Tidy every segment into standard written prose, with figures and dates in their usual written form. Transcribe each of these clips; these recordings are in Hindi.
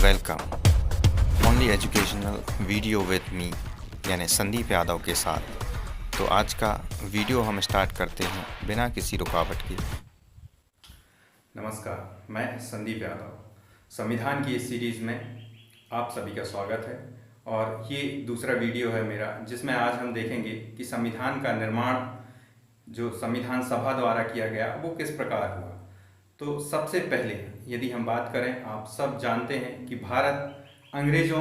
Welcome only educational video with me यानी संदीप यादव के साथ। तो आज का वीडियो हम स्टार्ट करते हैं बिना किसी रुकावट के। नमस्कार, मैं संदीप यादव। संविधान की इस सीरीज़ में आप सभी का स्वागत है और ये दूसरा वीडियो है मेरा, जिसमें आज हम देखेंगे कि संविधान का निर्माण जो संविधान सभा द्वारा किया गया वो किस प्रकार हुआ। तो सबसे पहले यदि हम बात करें, आप सब जानते हैं कि भारत अंग्रेज़ों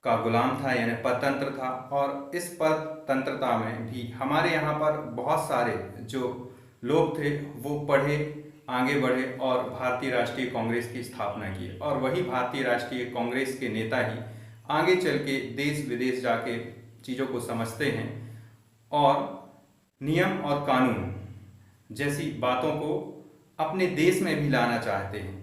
का गुलाम था यानी परतंत्र था, और इस परतंत्रता में भी हमारे यहाँ पर बहुत सारे जो लोग थे वो पढ़े, आगे बढ़े और भारतीय राष्ट्रीय कांग्रेस की स्थापना की। और वही भारतीय राष्ट्रीय कांग्रेस के नेता ही आगे चल के देश विदेश जाके चीज़ों को समझते हैं और नियम और कानून जैसी बातों को अपने देश में भी लाना चाहते हैं।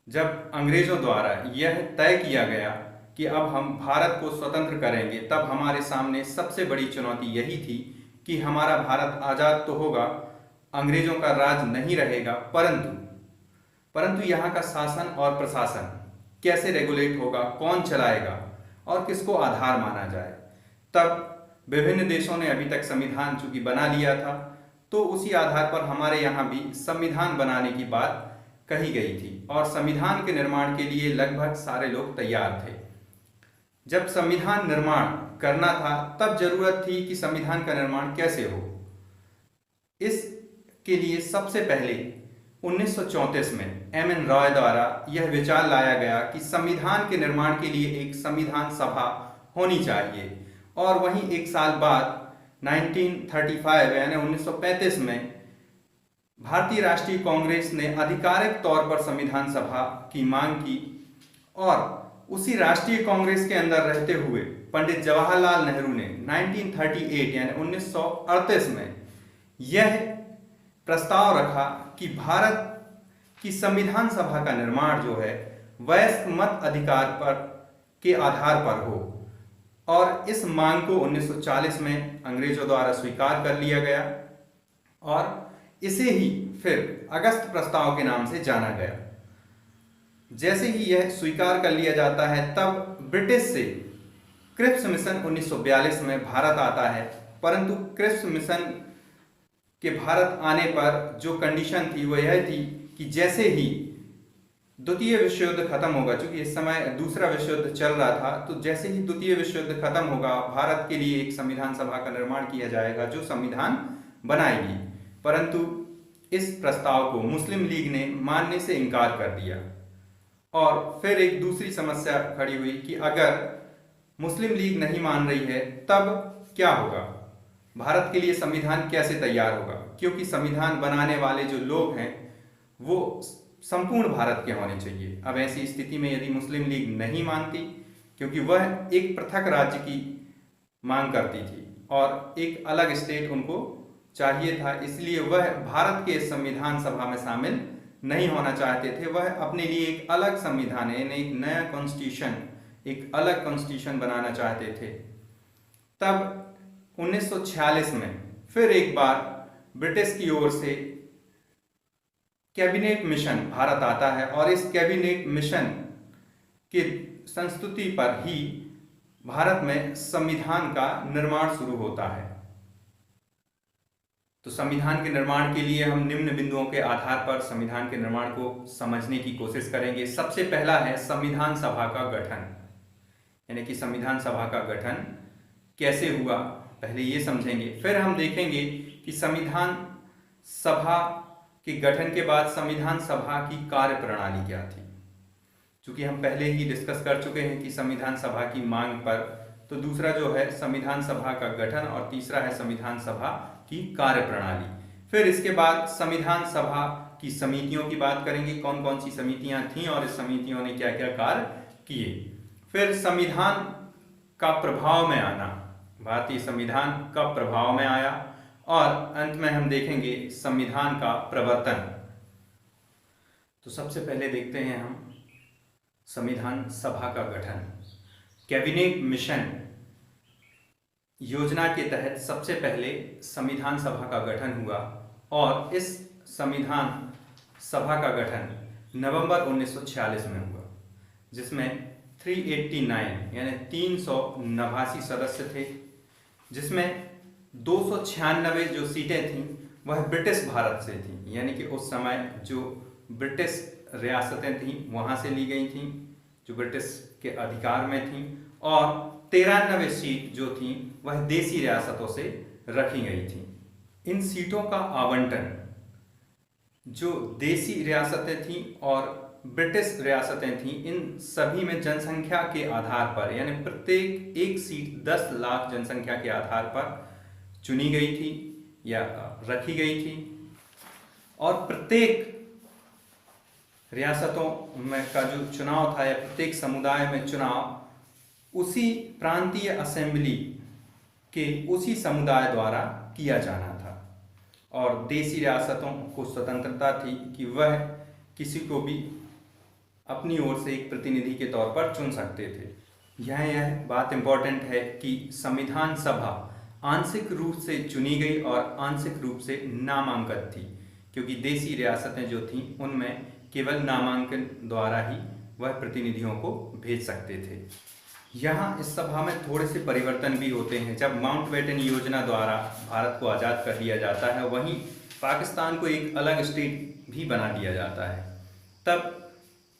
जब अंग्रेज़ों द्वारा यह तय किया गया कि अब हम भारत को स्वतंत्र करेंगे, तब हमारे सामने सबसे बड़ी चुनौती यही थी कि हमारा भारत आज़ाद तो होगा, अंग्रेज़ों का राज नहीं रहेगा, परंतु यहाँ का शासन और प्रशासन कैसे रेगुलेट होगा, कौन चलाएगा और किसको आधार माना जाए। तब विभिन्न देशों ने अभी तक संविधान चूंकि बना लिया था, तो उसी आधार पर हमारे यहाँ भी संविधान बनाने की बात कही गई थी और संविधान के निर्माण के लिए लगभग सारे लोग तैयार थे। जब संविधान निर्माण करना था तब जरूरत थी कि संविधान का निर्माण कैसे हो। इसके लिए सबसे पहले 1934 में एम.एन. रॉय द्वारा यह विचार लाया गया कि संविधान के निर्माण के लिए एक संविधान सभा होनी चाहिए। और वहीं एक साल बाद 1935 यानी 1935 में भारतीय राष्ट्रीय कांग्रेस ने आधिकारिक तौर पर संविधान सभा की मांग की और उसी राष्ट्रीय कांग्रेस के अंदर रहते हुए पंडित जवाहरलाल नेहरू ने 1938 यानी 1938 में यह प्रस्ताव रखा कि भारत की संविधान सभा का निर्माण जो है वयस्क मत अधिकार पर के आधार पर हो, और इस मांग को 1940 में अंग्रेजों द्वारा स्वीकार कर लिया गया और इसे ही फिर अगस्त प्रस्ताव के नाम से जाना गया। जैसे ही यह स्वीकार कर लिया जाता है तब ब्रिटिश से क्रिप्स मिशन 1942 में भारत आता है, परंतु क्रिप्स मिशन के भारत आने पर जो कंडीशन थी वो यह थी कि जैसे ही द्वितीय विश्व युद्ध खत्म होगा, चूंकि इस समय दूसरा विश्व युद्ध चल रहा था, तो जैसे ही द्वितीय विश्व युद्ध खत्म होगा भारत के लिए एक संविधान सभा का निर्माण किया जाएगा जो संविधान बनाएगी। परंतु इस प्रस्ताव को मुस्लिम लीग ने मानने से इनकार कर दिया और फिर एक दूसरी समस्या खड़ी हुई कि अगर मुस्लिम लीग नहीं मान रही है तब क्या होगा, भारत के लिए संविधान कैसे तैयार होगा, क्योंकि संविधान बनाने वाले जो लोग हैं वो संपूर्ण भारत के होने चाहिए। अब ऐसी स्थिति में यदि मुस्लिम लीग नहीं मानती, क्योंकि वह एक पृथक राज्य की मांग करती थी और एक अलग स्टेट उनको चाहिए था, इसलिए वह भारत के संविधान सभा में शामिल नहीं होना चाहते थे। वह अपने लिए एक अलग संविधान यानी एक नया कॉन्स्टिट्यूशन, एक अलग कॉन्स्टिट्यूशन बनाना चाहते थे। तब 1946 में फिर एक बार ब्रिटिश की ओर से कैबिनेट मिशन भारत आता है और इस कैबिनेट मिशन की संस्तुति पर ही भारत में संविधान का निर्माण शुरू होता है। तो संविधान के निर्माण के लिए हम निम्न बिंदुओं के आधार पर संविधान के निर्माण को समझने की कोशिश करेंगे। सबसे पहला है संविधान सभा का गठन, यानी कि संविधान सभा का गठन कैसे हुआ, पहले ये समझेंगे। फिर हम देखेंगे कि संविधान सभा के गठन के बाद संविधान सभा की कार्य प्रणाली क्या थी। चूंकि हम पहले ही डिस्कस कर चुके हैं कि संविधान सभा की मांग पर, तो दूसरा जो है संविधान सभा का गठन और तीसरा है संविधान सभा की कार्य प्रणाली। फिर इसके बाद संविधान सभा की समितियों की बात करेंगे, कौन कौन सी समितियां थीं और इस समितियों ने क्या क्या कार्य किए। फिर संविधान का प्रभाव में आना, भारतीय संविधान कब प्रभाव में आया, और अंत में हम देखेंगे संविधान का प्रवर्तन। तो सबसे पहले देखते हैं हम संविधान सभा का गठन। कैबिनेट मिशन योजना के तहत सबसे पहले संविधान सभा का गठन हुआ और इस संविधान सभा का गठन नवंबर 1946 में हुआ। जिसमें 389 यानी 389 सदस्य थे, जिसमें 296 जो सीटें थीं वह ब्रिटिश भारत से थीं, यानी कि उस समय जो ब्रिटिश रियासतें थीं वहाँ से ली गई थीं, जो ब्रिटिश के अधिकार में थीं, और 93 सीट जो थीं वह देसी रियासतों से रखी गई थीं। इन सीटों का आवंटन जो देसी रियासतें थीं और ब्रिटिश रियासतें थीं, इन सभी में जनसंख्या के आधार पर, यानी प्रत्येक एक सीट 10 लाख जनसंख्या के आधार पर चुनी गई थी या रखी गई थी, और प्रत्येक रियासतों में का जो चुनाव था या प्रत्येक समुदाय में चुनाव उसी प्रांतीय असेंबली के उसी समुदाय द्वारा किया जाना था, और देसी रियासतों को स्वतंत्रता थी कि वह किसी को भी अपनी ओर से एक प्रतिनिधि के तौर पर चुन सकते थे। यह बात इम्पोर्टेंट है कि संविधान सभा आंशिक रूप से चुनी गई और आंशिक रूप से नामांकित थी, क्योंकि देसी रियासतें जो थीं उनमें केवल नामांकन द्वारा ही वह प्रतिनिधियों को भेज सकते थे। यहाँ इस सभा में थोड़े से परिवर्तन भी होते हैं। जब माउंटबेटन योजना द्वारा भारत को आज़ाद कर दिया जाता है, वहीं पाकिस्तान को एक अलग स्टेट भी बना दिया जाता है। तब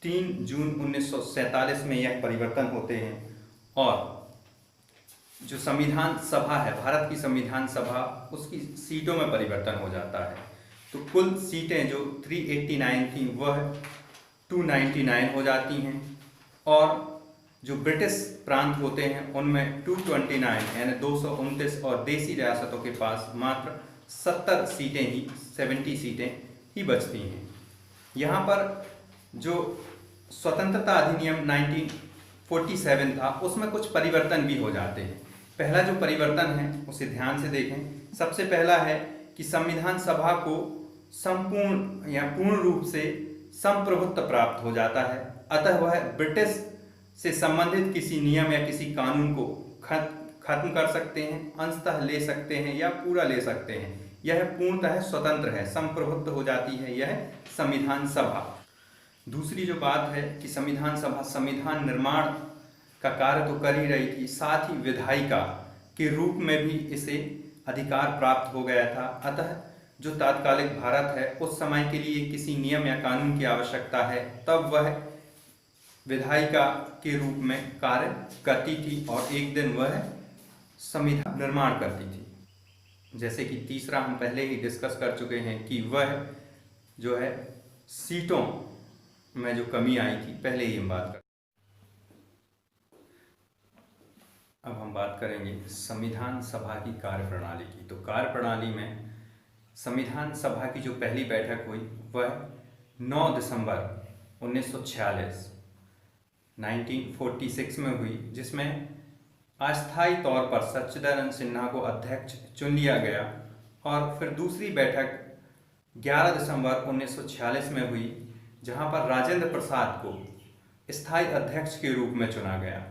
3 जून 1947 में यह परिवर्तन होते हैं, और जो संविधान सभा है, भारत की संविधान सभा, उसकी सीटों में परिवर्तन हो जाता है। तो कुल सीटें जो 389 थी वह 299 हो जाती हैं, और जो ब्रिटिश प्रांत होते हैं उनमें 229 यानी 229, और देसी रियासतों के पास मात्र 70 सीटें ही 70 सीटें ही बचती हैं। यहाँ पर जो स्वतंत्रता अधिनियम 1947 था उसमें कुछ परिवर्तन भी हो जाते हैं। पहला जो परिवर्तन है उसे ध्यान से देखें। सबसे पहला है कि संविधान सभा को संपूर्ण या पूर्ण रूप से संप्रभुत्व प्राप्त हो जाता है, अतः वह ब्रिटिश से संबंधित किसी नियम या किसी कानून को खत्म कर सकते हैं, अंशतः ले सकते हैं या पूरा ले सकते हैं। यह पूर्णतः स्वतंत्र है, संप्रभुत्व हो जाती है यह संविधान सभा। दूसरी जो बात है कि संविधान सभा संविधान निर्माण का कार्य तो कर ही रही थी, साथ ही विधायिका के रूप में भी इसे अधिकार प्राप्त हो गया था। अतः जो तात्कालिक भारत है उस समय के लिए किसी नियम या कानून की आवश्यकता है तब वह विधायिका के रूप में कार्य करती थी, और एक दिन वह संविधान निर्माण करती थी। जैसे कि तीसरा हम पहले ही डिस्कस कर चुके हैं कि वह जो है सीटों में जो कमी आई थी, पहले ही हम बात कर। अब हम बात करेंगे संविधान सभा की कार्यप्रणाली की। तो कार्यप्रणाली में संविधान सभा की जो पहली बैठक हुई वह 9 दिसंबर 1946 में हुई, जिसमें अस्थायी तौर पर सच्चिदानंद सिन्हा को अध्यक्ष चुन लिया गया, और फिर दूसरी बैठक 11 दिसंबर 1946 में हुई, जहां पर राजेंद्र प्रसाद को स्थायी अध्यक्ष के रूप में चुना गया,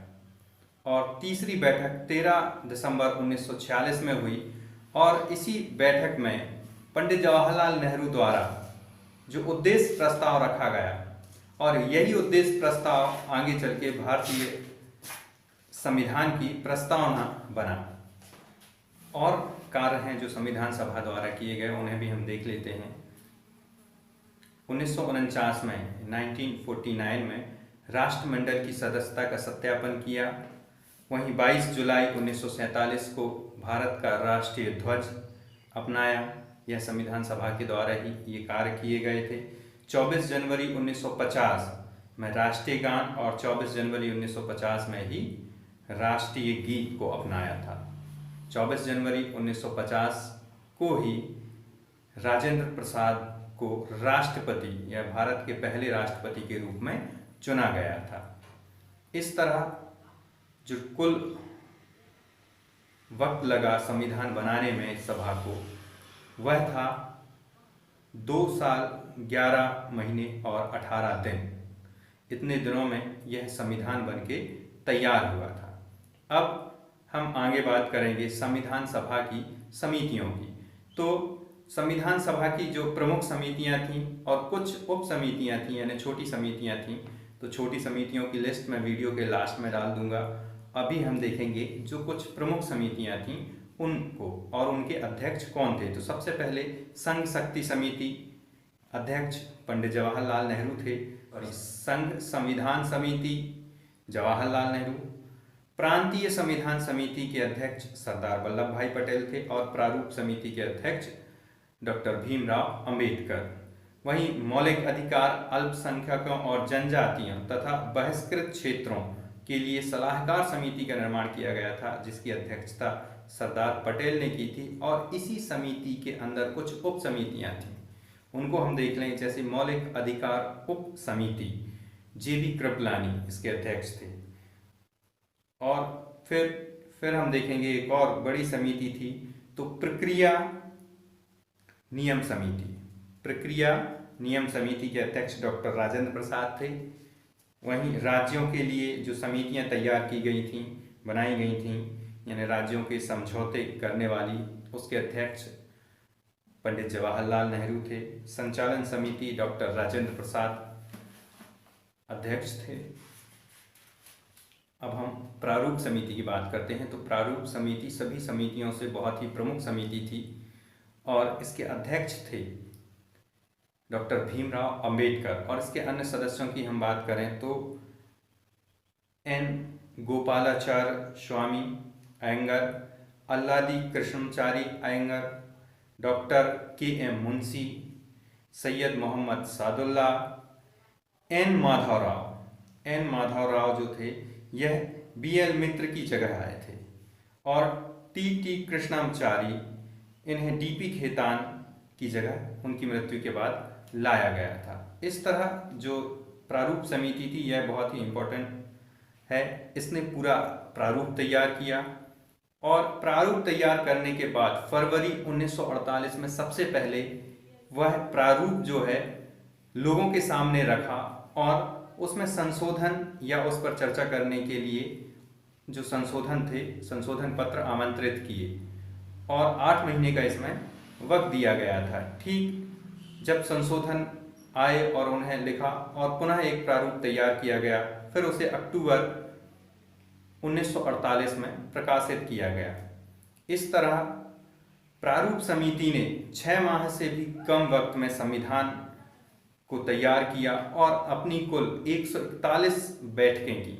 और तीसरी बैठक 13 दिसंबर 1946 में हुई, और इसी बैठक में पंडित जवाहरलाल नेहरू द्वारा जो उद्देश्य प्रस्ताव रखा गया, और यही उद्देश्य प्रस्ताव आगे चल के भारतीय संविधान की प्रस्तावना बना। और कार्य हैं जो संविधान सभा द्वारा किए गए, उन्हें भी हम देख लेते हैं। 1949 में 1949 में राष्ट्रमंडल की सदस्यता का सत्यापन किया। वहीं 22 जुलाई 1947 को भारत का राष्ट्रीय ध्वज अपनाया। यह संविधान सभा के द्वारा ही ये कार्य किए गए थे। 24 जनवरी 1950 में राष्ट्रीय गान और 24 जनवरी 1950 में ही राष्ट्रीय गीत को अपनाया था। 24 जनवरी 1950 को ही राजेंद्र प्रसाद को राष्ट्रपति या भारत के पहले राष्ट्रपति के रूप में चुना गया था। इस तरह जो कुल वक्त लगा संविधान बनाने में इस सभा को, वह था 2 साल 11 महीने और 18 दिन। इतने दिनों में यह संविधान बनके तैयार हुआ था। अब हम आगे बात करेंगे संविधान सभा की समितियों की। तो संविधान सभा की जो प्रमुख समितियां थीं और कुछ उप समितियां थीं यानी छोटी समितियां थीं, तो तो छोटी समितियों की लिस्ट मैं वीडियो के लास्ट में डाल दूंगा। अभी हम देखेंगे जो कुछ प्रमुख समितियां थीं उनको और उनके अध्यक्ष कौन थे। तो सबसे पहले संघ शक्ति समिति, अध्यक्ष पंडित जवाहरलाल नेहरू थे। और संघ संविधान समिति जवाहरलाल नेहरू, प्रांतीय संविधान समिति के अध्यक्ष सरदार वल्लभ भाई पटेल थे और प्रारूप समिति के अध्यक्ष डॉक्टर भीमराव अंबेडकर। वहीं मौलिक अधिकार, अल्पसंख्यकों और जनजातियों तथा बहिष्कृत क्षेत्रों के लिए सलाहकार समिति का निर्माण किया गया था, जिसकी अध्यक्षता सरदार पटेल ने की थी। और इसी समिति के अंदर कुछ उप समितियां थीं, उनको हम देख लें। जैसे मौलिक अधिकार उप समिति, जेबी कृपलानी इसके अध्यक्ष थे। और फिर हम देखेंगे एक और बड़ी समिति थी, तो प्रक्रिया नियम समिति। प्रक्रिया नियम समिति के अध्यक्ष डॉक्टर राजेंद्र प्रसाद थे। वहीं राज्यों के लिए जो समितियां तैयार की गई थीं, बनाई गई थीं, यानी राज्यों के समझौते करने वाली, उसके अध्यक्ष पंडित जवाहरलाल नेहरू थे। संचालन समिति डॉक्टर राजेंद्र प्रसाद अध्यक्ष थे। अब हम प्रारूप समिति की बात करते हैं। तो प्रारूप समिति सभी समितियों से बहुत ही प्रमुख समिति थी और इसके अध्यक्ष थे डॉक्टर भीमराव अंबेडकर। और इसके अन्य सदस्यों की हम बात करें तो एन गोपालाचार्य स्वामी अयंगर, अल्लादी कृष्णचारी अयंगर, डॉक्टर के एम मुंशी, सैयद मोहम्मद सादुल्ला, एन माधव राव जो थे यह BL मित्र की जगह आए थे। और TT कृष्णाचारी, इन्हें DP खेतान की जगह उनकी मृत्यु के बाद लाया गया था। इस तरह जो प्रारूप समिति थी यह बहुत ही इम्पोर्टेंट है। इसने पूरा प्रारूप तैयार किया और प्रारूप तैयार करने के बाद फरवरी 1948 में सबसे पहले वह प्रारूप जो है लोगों के सामने रखा और उसमें संशोधन या उस पर चर्चा करने के लिए जो संशोधन थे, संशोधन पत्र आमंत्रित किए और 8 महीने का इसमें वक्त दिया गया था। ठीक जब संशोधन आए और उन्हें लिखा और पुनः एक प्रारूप तैयार किया गया, फिर उसे अक्टूबर 1948 में प्रकाशित किया गया। इस तरह प्रारूप समिति ने 6 माह से भी कम वक्त में संविधान को तैयार किया और अपनी कुल 141 बैठकें की।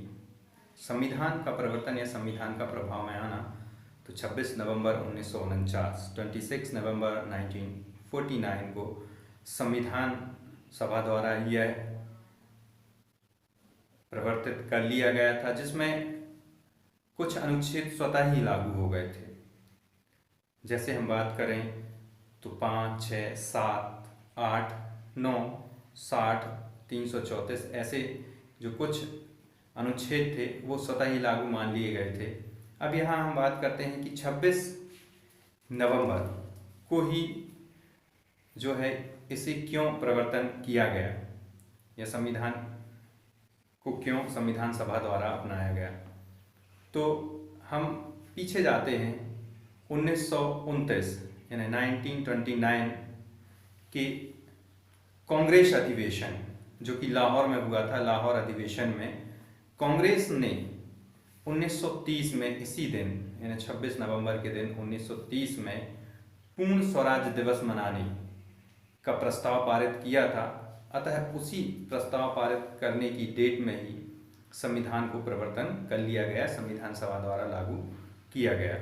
संविधान का परिवर्तन या संविधान का प्रभाव में आना तो 26 नवंबर 1949 26 नवंबर 1949 को संविधान सभा द्वारा यह प्रवर्तित कर लिया गया था, जिसमें कुछ अनुच्छेद स्वतः ही लागू हो गए थे। जैसे हम बात करें तो 5, 6, 7, 8, 9, 60, 334 ऐसे जो कुछ अनुच्छेद थे वो स्वतः ही लागू मान लिए गए थे। अब यहाँ हम बात करते हैं कि 26 नवंबर को ही जो है इसे क्यों परिवर्तन किया गया या संविधान को क्यों संविधान सभा द्वारा अपनाया गया। तो हम पीछे जाते हैं 1929 यानी 1929 के कांग्रेस अधिवेशन जो कि लाहौर में हुआ था। लाहौर अधिवेशन में कांग्रेस ने 1930 में इसी दिन यानी 26 नवंबर के दिन 1930 में पूर्ण स्वराज दिवस मनाने का प्रस्ताव पारित किया था। अतः उसी प्रस्ताव पारित करने की डेट में ही संविधान को परिवर्तन कर लिया गया, संविधान सभा द्वारा लागू किया गया।